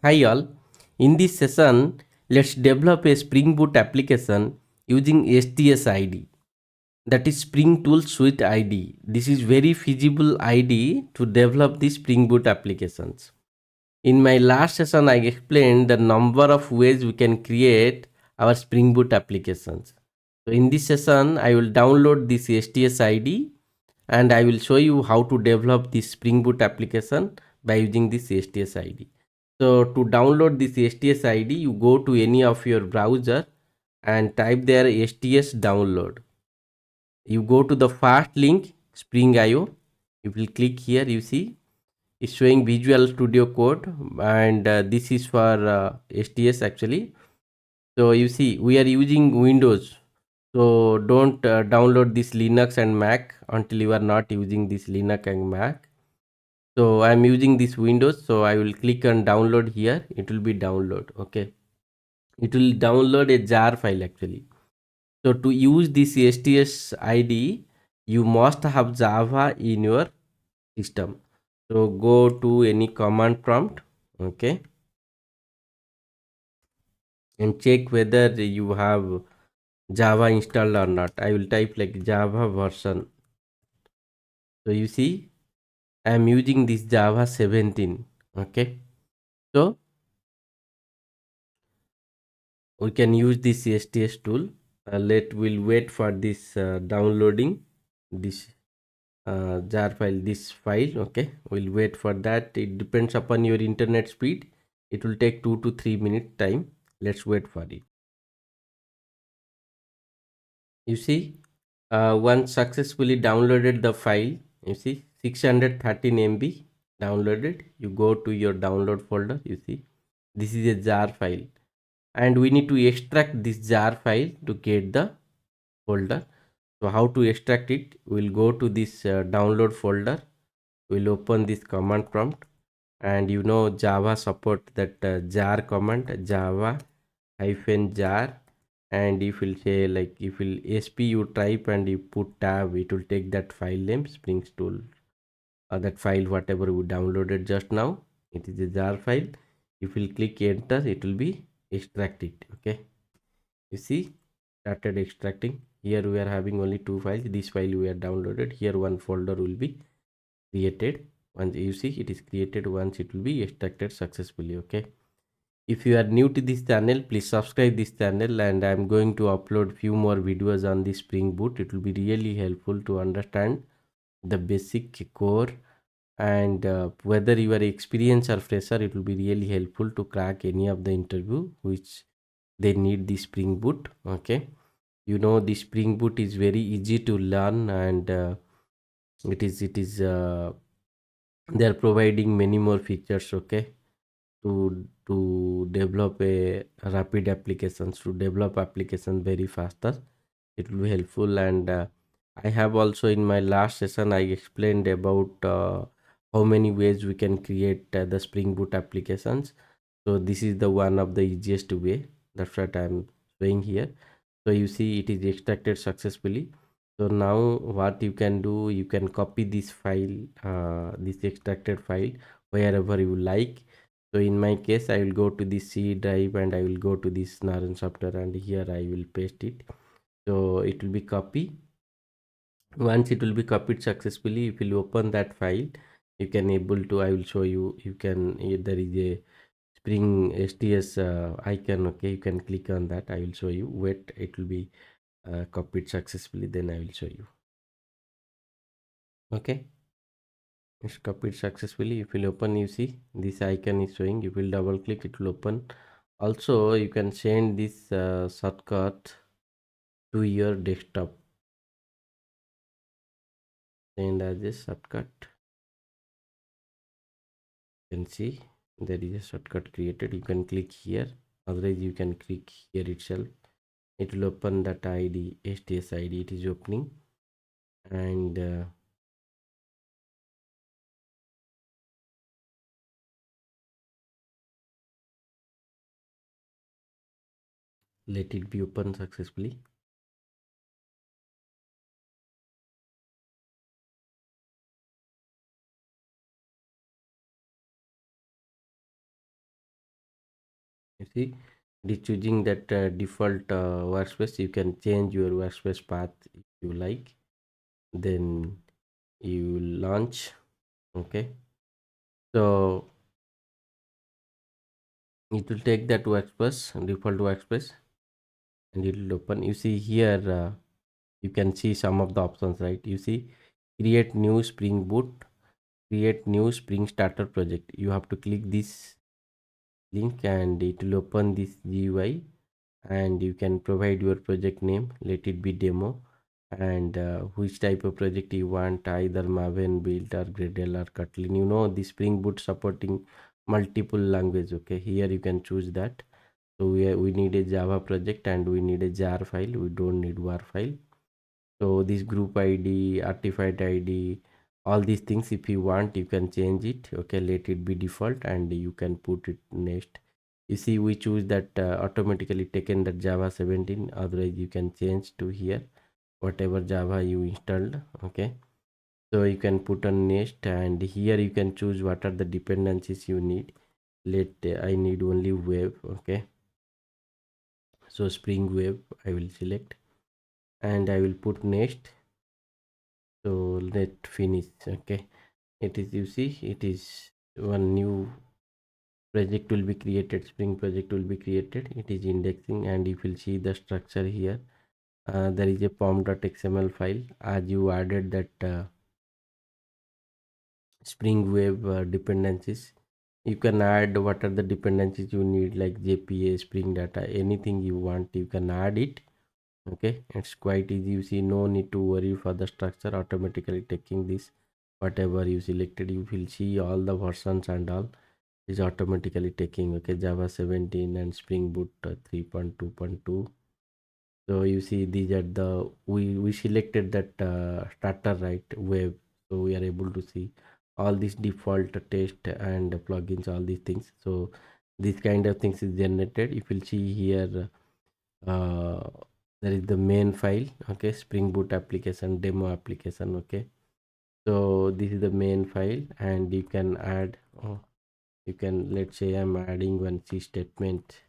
Hi all, in this session, let's develop a Spring Boot application using STS IDE, that is Spring Tool Suite IDE. This is very feasible IDE to develop the Spring Boot applications. In my last session, I explained the number of ways we can create our Spring Boot applications. So in this session, I will download this STS IDE and I will show you how to develop this Spring Boot application by using this STS IDE. So to download this STS IDE, you go to any of your browser and type there STS download. You go to the first link, Spring IO. You will click here, you see it's showing Visual Studio Code, and this is for STS actually. So you see we are using Windows, so don't download this Linux and Mac until you are not using this Linux and Mac. So I'm using this Windows, so I will click on download here. It will be download. Okay, it will download a jar file actually. So to use this STS IDE, you must have Java in your system. So go to any command prompt, okay, and check whether you have Java installed or not. I will type like Java version. So you see I am using this Java 17. Okay, so we can use this STS tool. We'll wait for this downloading this jar file, this file. Okay, we'll wait for that. It depends upon your internet speed. It will take 2 to 3 minute time. Let's wait for it. You see, once successfully downloaded the file, you see 613 MB downloaded. You go to your download folder. You see this is a jar file, and we need to extract this jar file to get the folder. So how to extract it? We'll go to this download folder. We'll open this command prompt, and you know Java support that jar command, Java hyphen jar, and if you'll say like if you'll sp you type and you put tab, it will take that file name Springs tool, or that file whatever we downloaded just now. It is a jar file. If you'll click enter, it will be extracted. Okay, you see started extracting. Here we are having only two files. This file we are downloaded. Here one folder will be created. Once you see it is created, once it will be extracted successfully. Okay, if you are new to this channel, please subscribe this channel, and I am going to upload few more videos on this Spring Boot. It will be really helpful to understand the basic core, and whether you are experienced or fresher, it will be really helpful to crack any of the interview which they need the Spring Boot. Okay, you know the Spring Boot is very easy to learn, and it is they are providing many more features. Okay, to develop a rapid applications, to develop application very faster. It will be helpful, and I have also in my last session I explained about how many ways we can create the Spring Boot applications. So this is the one of the easiest way. That's what I'm showing here. So you see it is extracted successfully. So now what you can do, you can copy this file, this extracted file, wherever you like. So in my case, I will go to the C drive and I will go to this Naren software, and here I will paste it. So it will be copy. Once it will be copied successfully, if you open that file, you can able to, I will show you, you can, there is a Spring STS icon. Okay, you can click on that. I will show you. Wait, it will be copied successfully, then I will show you. Okay, it's copied successfully. If you open, you see this icon is showing. You will double click, it will open. Also you can send this shortcut to your desktop, send as a shortcut. You can see there is a shortcut created. You can click here, otherwise you can click here itself. It will open that ID, STS ID. It is opening, and let it be open successfully. You see, it is choosing that default workspace. You can change your workspace path if you like. Then you launch. Okay, so it will take that workspace, default workspace, and it will open. You see here, you can see some of the options, right? You see, create new Spring Boot, create new Spring Starter project. You have to click this link and it will open this GUI, and you can provide your project name, let it be demo, and which type of project you want, either Maven, Build or Gradle or Kotlin. You know, the Spring Boot supporting multiple language. Okay, here you can choose that. So we need a Java project and we need a jar file, we don't need war file. So this group ID, artifact ID, all these things, if you want, you can change it. Okay, let it be default and you can put it next. You see, we choose that automatically taken that Java 17. Otherwise you can change to here whatever Java you installed. Okay, so you can put on next, and here you can choose what are the dependencies you need. Let I need only web. Okay, so Spring Web I will select and I will put next. So let finish. Okay, it is, you see, it is one new project will be created, Spring project will be created. It is indexing, and you will see the structure here. There is a pom.xml file. As you added that Spring Web dependencies, you can add what are the dependencies you need, like JPA, Spring Data, anything you want, you can add it. Okay, it's quite easy. You see, no need to worry for the structure, automatically taking this whatever you selected. You will see all the versions and all is automatically taking. Okay, Java 17 and Spring Boot 3.2.2. So you see, these are the, we selected that starter, right, web. So we are able to see all these default test and plugins, all these things. So this kind of things is generated. If you'll see here, uh, there is the main file. Okay, Spring Boot application, demo application. Okay, so this is the main file, and you can add, you can, let's say I'm adding one C statement.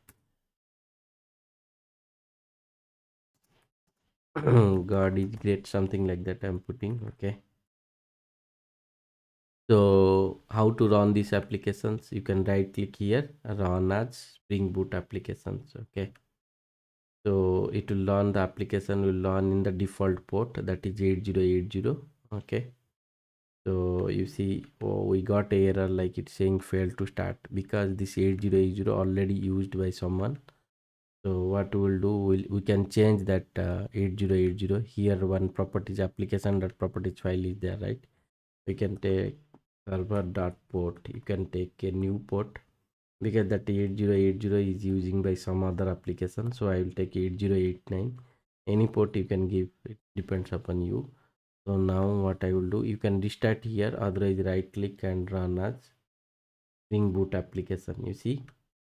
God is great, something like that I'm putting. Okay, so how to run these applications? You can right click here, run as Spring Boot applications. Okay, so it will run, the application will run in the default port, that is 8080. Okay, so you see, oh, we got a error like it's saying failed to start, because this 8080 already used by someone. So what we will do, we can change that 8080 here. One properties application dot properties file is there, right? We can take server dot port, you can take a new port, because that 8080 is using by some other application. So I will take 8089, any port you can give, it depends upon you. So now what I will do, you can restart here, otherwise right click and run as Spring Boot application. You see,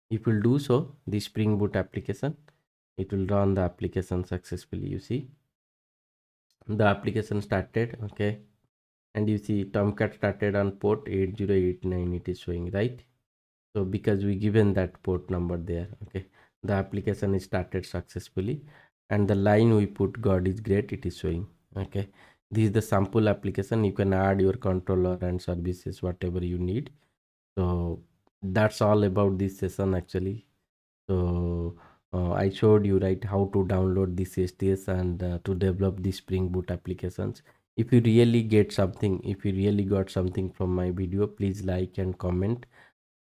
if you do so, the Spring Boot application, it will run the application successfully. You see, the application started. Okay, and you see Tomcat started on port 8089, it is showing, right? So because we given that port number there. Okay, the application is started successfully, and the line we put, God is great, it is showing. Okay, this is the sample application. You can add your controller and services, whatever you need. So that's all about this session actually. So I showed you, right, how to download this STS and to develop the Spring Boot applications. If you really get something, if you really got something from my video, please like and comment.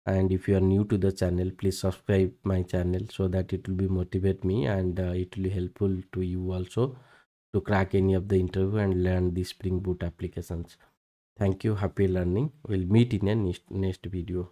And if you are new to the channel, please subscribe my channel, so that it will be motivate me, and it will be helpful to you also to crack any of the interview and learn the Spring Boot applications. Thank you. Happy learning. We'll meet in a next video.